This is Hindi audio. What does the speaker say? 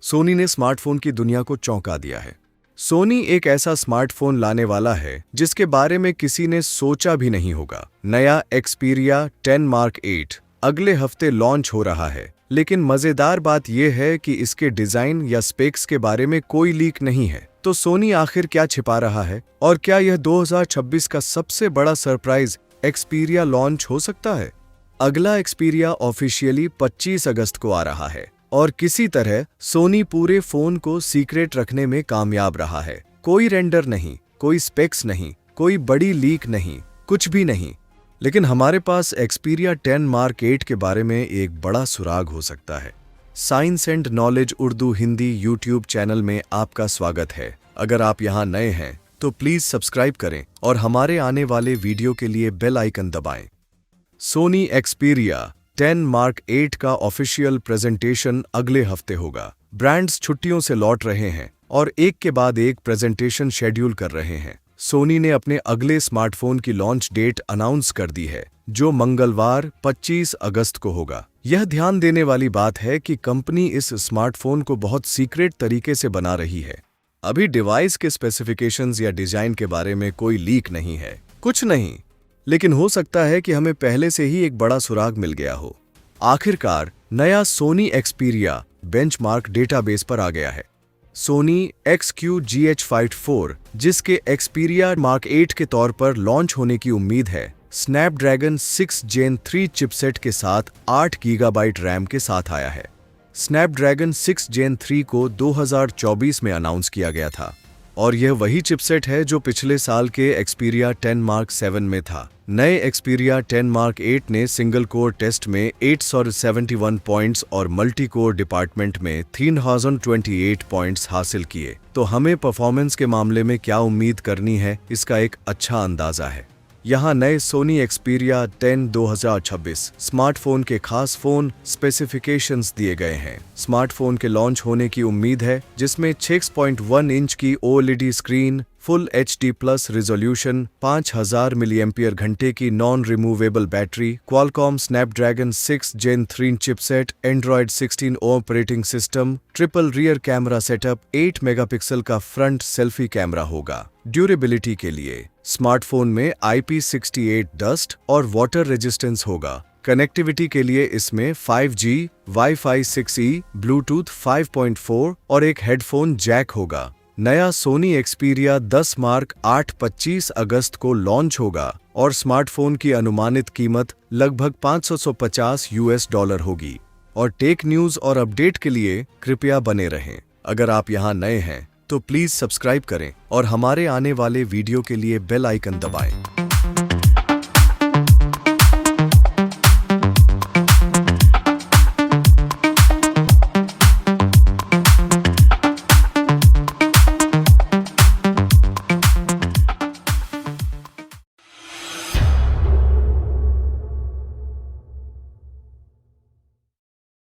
सोनी ने स्मार्टफोन की दुनिया को चौंका दिया है। सोनी एक ऐसा स्मार्टफोन लाने वाला है जिसके बारे में किसी ने सोचा भी नहीं होगा। नया एक्सपीरिया 10 मार्क 8 अगले हफ्ते लॉन्च हो रहा है, लेकिन मजेदार बात यह है कि इसके डिजाइन या स्पेक्स के बारे में कोई लीक नहीं है। तो सोनी आखिर क्या छिपा रहा है, और क्या यह 2026 का सबसे बड़ा सरप्राइज एक्सपीरिया लॉन्च हो सकता है? अगला एक्सपीरिया ऑफिशियली 25 अगस्त को आ रहा है, और किसी तरह सोनी पूरे फोन को सीक्रेट रखने में कामयाब रहा है। कोई रेंडर नहीं, कोई स्पेक्स नहीं, कोई बड़ी लीक नहीं, कुछ भी नहीं। लेकिन हमारे पास एक्सपीरिया 10 मार्क 8 के बारे में एक बड़ा सुराग हो सकता है। Science and knowledge Urdu Hindi YouTube channel में आपका स्वागत है। अगर आप यहाँ नए हैं तो प्लीज सब्सक्राइब करें और हमारे आने वाले वीडियो के लिए बेल आइकन दबाएं। सोनी एक्सपीरिया 10 मार्क 8 का ऑफिशियल प्रेजेंटेशन अगले हफ्ते होगा। ब्रांड्स छुट्टियों से लौट रहे हैं और एक के बाद एक प्रेजेंटेशन शेड्यूल कर रहे हैं। सोनी ने अपने अगले स्मार्टफोन की लॉन्च डेट अनाउंस कर दी है, जो मंगलवार 25 अगस्त को होगा। यह ध्यान देने वाली बात है कि कंपनी इस स्मार्टफोन को बहुत सीक्रेट तरीके से बना रही है। अभी डिवाइस के स्पेसिफिकेशंस या डिजाइन के बारे में कोई लीक नहीं है, कुछ नहीं। लेकिन हो सकता है कि हमें पहले से ही एक बड़ा सुराग मिल गया हो। आखिरकार नया सोनी एक्सपीरिया बेंचमार्क डेटाबेस पर आ गया है। सोनी XQ-GH54, जिसके एक्सपीरिया मार्क 8 के तौर पर लॉन्च होने की उम्मीद है, स्नैपड्रैगन 6 Gen 3 चिपसेट के साथ 8 गीगाबाइट रैम के साथ आया है। स्नैपड्रैगन 6 Gen 3 को 2024 में अनाउंस किया गया था, और यह वही चिपसेट है जो पिछले साल के एक्सपीरिया 10 मार्क 7 में था। नए एक्सपीरिया 10 मार्क 8 ने सिंगल कोर टेस्ट में 871 पॉइंट्स और मल्टी कोर डिपार्टमेंट में 3028 पॉइंट्स हासिल किए। तो हमें परफॉर्मेंस के मामले में क्या उम्मीद करनी है, इसका एक अच्छा अंदाजा है। यहाँ नए सोनी एक्सपीरिया 10 2026 स्मार्टफोन के खास फोन स्पेसिफिकेशंस दिए गए हैं। स्मार्टफोन के लॉन्च होने की उम्मीद है, जिसमें 6.1 इंच की OLED screen, full HD+ resolution, 5000 milliampere घंटे की non removable battery, Qualcomm Snapdragon 6 Gen 3 chipset, Android 16 operating system, triple rear camera setup, 8 megapixel का फ्रंट सेल्फी कैमरा होगा। ड्यूरेबिलिटी के लिए स्मार्टफोन में IP68 डस्ट और वाटर रेजिस्टेंस होगा। कनेक्टिविटी के लिए इसमें 5G, Wi-Fi 6E, ब्लूटूथ 5.4 और एक हेडफोन जैक होगा। नया सोनी एक्सपीरिया 10 मार्क 8 25 अगस्त को लॉन्च होगा, और स्मार्टफोन की अनुमानित कीमत लगभग $550 होगी। और टेक न्यूज और अपडेट के लिए कृपया बने रहें। अगर आप यहाँ नए हैं तो प्लीज सब्सक्राइब करें और हमारे आने वाले वीडियो के लिए बेल आइकन दबाएं।